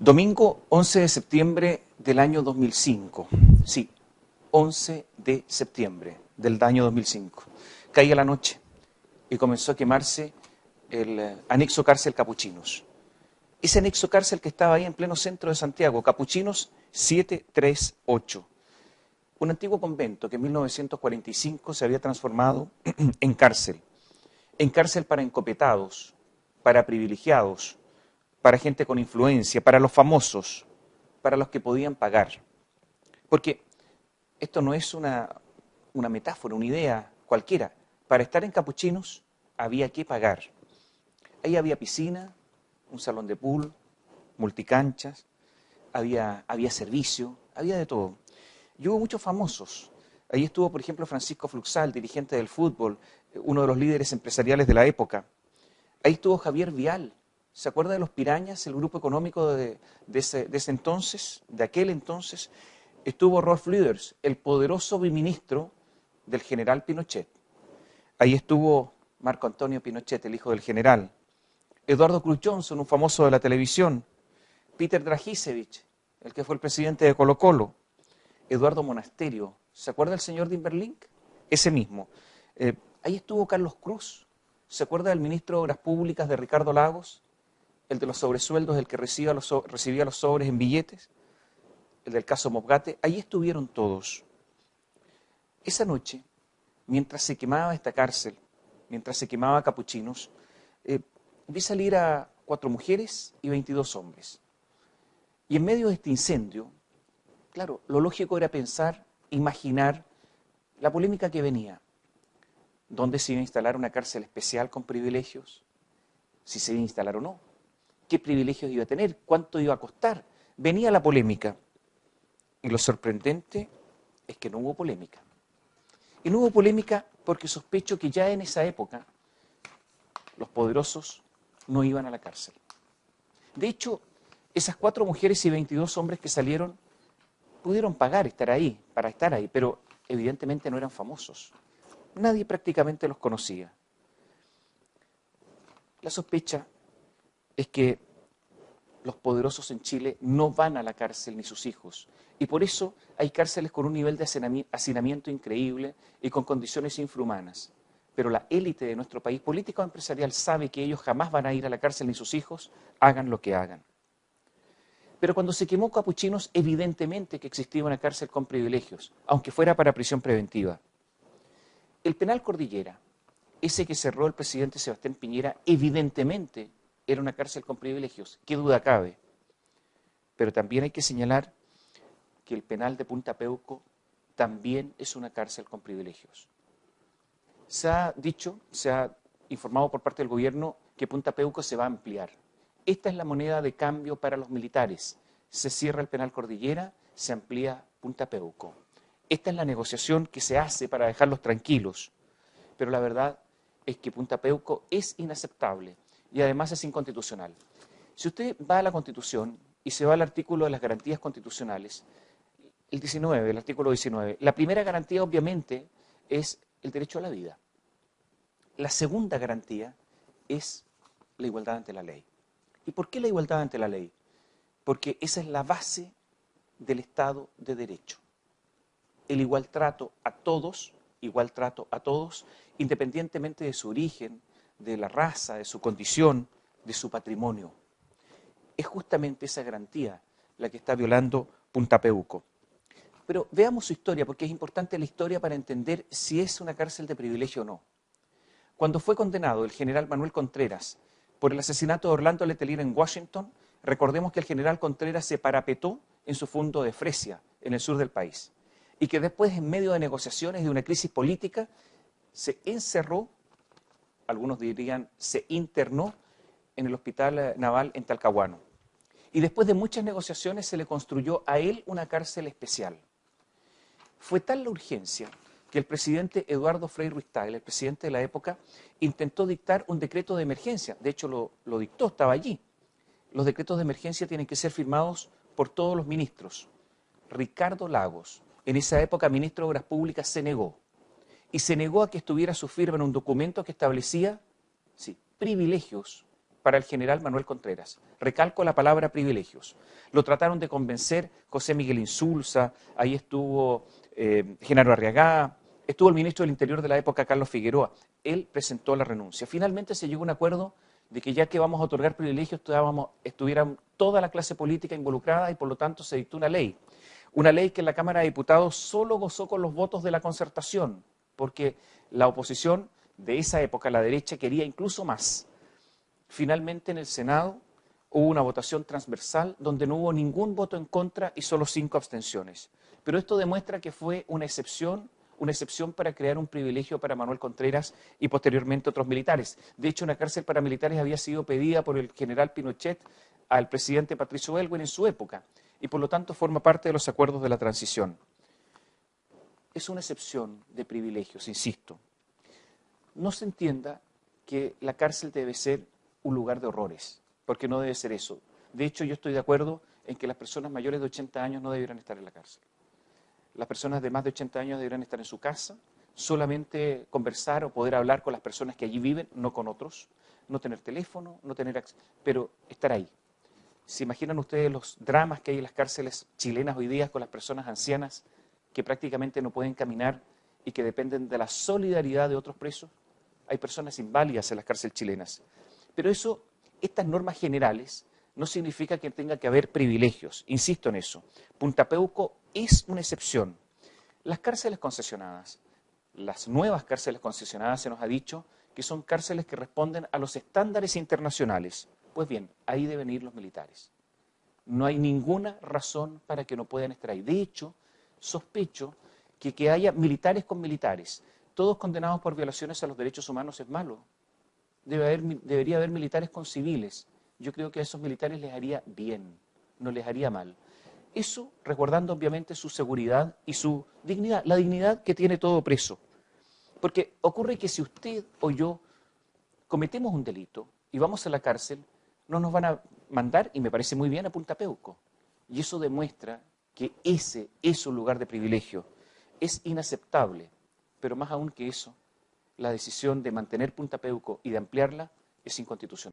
Domingo 11 de septiembre del año 2005. Sí, 11 de septiembre del año 2005. Caía la noche y comenzó a quemarse el anexo cárcel Capuchinos. Ese anexo cárcel que estaba ahí en pleno centro de Santiago, Capuchinos 738. Un antiguo convento que en 1945 se había transformado en cárcel para encopetados, para privilegiados, para gente con influencia, para los famosos, para los que podían pagar. Porque esto no es una metáfora, una idea cualquiera. Para estar en Capuchinos había que pagar. Ahí había piscina, un salón de pool, multicanchas, había servicio, había de todo. Y hubo muchos famosos. Ahí estuvo, por ejemplo, Francisco Fluxal, dirigente del fútbol, uno de los líderes empresariales de la época. Ahí estuvo Javier Vial. ¿Se acuerda de los Pirañas, el grupo económico de ese entonces, de aquel entonces? Estuvo Rolf Lüders, el poderoso biministro del general Pinochet. Ahí estuvo Marco Antonio Pinochet, el hijo del general. Eduardo Cruz Johnson, un famoso de la televisión. Peter Dragisevich, el que fue el presidente de Colo-Colo. Eduardo Monasterio, ¿se acuerda del señor Dimberlink? Ese mismo. Ahí estuvo Carlos Cruz. ¿Se acuerda del ministro de Obras Públicas de Ricardo Lagos? El de los sobresueldos, el que recibía los sobres en billetes, el del caso Mosgate. Ahí estuvieron todos. Esa noche, mientras se quemaba esta cárcel, mientras se quemaba Capuchinos, vi salir a 4 mujeres y 22 hombres. Y en medio de este incendio, claro, lo lógico era pensar, imaginar la polémica que venía. ¿Dónde se iba a instalar una cárcel especial con privilegios? Si se iba a instalar o no. ¿Qué privilegios iba a tener? ¿Cuánto iba a costar? Venía la polémica. Y lo sorprendente es que no hubo polémica. Y no hubo polémica porque sospecho que ya en esa época los poderosos no iban a la cárcel. De hecho, esas 4 mujeres y 22 hombres que salieron pudieron pagar para estar ahí, pero evidentemente no eran famosos. Nadie prácticamente los conocía. La sospecha es que los poderosos en Chile no van a la cárcel ni sus hijos. Y por eso hay cárceles con un nivel de hacinamiento increíble y con condiciones infrahumanas. Pero la élite de nuestro país político empresarial sabe que ellos jamás van a ir a la cárcel ni sus hijos, hagan lo que hagan. Pero cuando se quemó Capuchinos, evidentemente que existía una cárcel con privilegios, aunque fuera para prisión preventiva. El penal Cordillera, ese que cerró el presidente Sebastián Piñera, evidentemente era una cárcel con privilegios, qué duda cabe. Pero también hay que señalar que el penal de Punta Peuco también es una cárcel con privilegios. Se ha dicho, se ha informado por parte del gobierno que Punta Peuco se va a ampliar. Esta es la moneda de cambio para los militares. Se cierra el penal Cordillera, se amplía Punta Peuco. Esta es la negociación que se hace para dejarlos tranquilos. Pero la verdad es que Punta Peuco es inaceptable y además es inconstitucional. Si usted va a la Constitución y se va al artículo de las garantías constitucionales, el artículo 19, la primera garantía obviamente es el derecho a la vida. La segunda garantía es la igualdad ante la ley. ¿Y por qué la igualdad ante la ley? Porque esa es la base del Estado de Derecho. El igual trato a todos, independientemente de su origen, de la raza, de su condición, de su patrimonio. Es justamente esa garantía la que está violando Punta Peuco. Pero veamos su historia, porque es importante la historia para entender si es una cárcel de privilegio o no. Cuando fue condenado el general Manuel Contreras por el asesinato de Orlando Letelier en Washington, recordemos que el general Contreras se parapetó en su fundo de Fresia, en el sur del país, y que después, en medio de negociaciones de una crisis política, se encerró, algunos dirían se internó, en el hospital naval en Talcahuano. Y después de muchas negociaciones se le construyó a él una cárcel especial. Fue tal la urgencia que el presidente Eduardo Frei Ruiz-Tagle, el presidente de la época, intentó dictar un decreto de emergencia. De hecho, lo dictó, estaba allí. Los decretos de emergencia tienen que ser firmados por todos los ministros. Ricardo Lagos, en esa época ministro de Obras Públicas, se negó. Y se negó a que estuviera su firma en un documento que establecía privilegios para el general Manuel Contreras. Recalco la palabra privilegios. Lo trataron de convencer José Miguel Insulza, ahí estuvo Genaro Arriagada, estuvo el ministro del Interior de la época, Carlos Figueroa. Él presentó la renuncia. Finalmente se llegó a un acuerdo de que ya que vamos a otorgar privilegios, estuviera toda la clase política involucrada y por lo tanto se dictó una ley. Una ley que en la Cámara de Diputados solo gozó con los votos de la concertación, porque la oposición de esa época, la derecha, quería incluso más. Finalmente en el Senado hubo una votación transversal donde no hubo ningún voto en contra y solo 5 abstenciones. Pero esto demuestra que fue una excepción para crear un privilegio para Manuel Contreras y posteriormente otros militares. De hecho, una cárcel para militares había sido pedida por el general Pinochet al presidente Patricio Aylwin en su época y por lo tanto forma parte de los acuerdos de la transición. Es una excepción de privilegios, insisto. No se entienda que la cárcel debe ser un lugar de horrores, porque no debe ser eso. De hecho, yo estoy de acuerdo en que las personas mayores de 80 años no deberían estar en la cárcel. Las personas de más de 80 años deberían estar en su casa, solamente conversar o poder hablar con las personas que allí viven, no con otros, no tener teléfono, no tener acceso, pero estar ahí. ¿Se imaginan ustedes los dramas que hay en las cárceles chilenas hoy día con las personas ancianas que prácticamente no pueden caminar y que dependen de la solidaridad de otros presos? Hay personas inválidas en las cárceles chilenas. Pero estas normas generales no significa que tenga que haber privilegios. Insisto en eso. Punta Peuco es una excepción. Las cárceles concesionadas, las nuevas cárceles concesionadas se nos ha dicho que son cárceles que responden a los estándares internacionales. Pues bien, ahí deben ir los militares. No hay ninguna razón para que no puedan estar ahí. De hecho, sospecho que haya militares con militares, todos condenados por violaciones a los derechos humanos es malo. Debería haber militares con civiles. Yo creo que a esos militares les haría bien, no les haría mal. Eso resguardando obviamente su seguridad y su dignidad, la dignidad que tiene todo preso. Porque ocurre que si usted o yo cometemos un delito y vamos a la cárcel, no nos van a mandar, y me parece muy bien, a Punta Peuco. Y eso demuestra que ese es un lugar de privilegio. Es inaceptable, pero más aún que eso, la decisión de mantener Punta Peuco y de ampliarla es inconstitucional.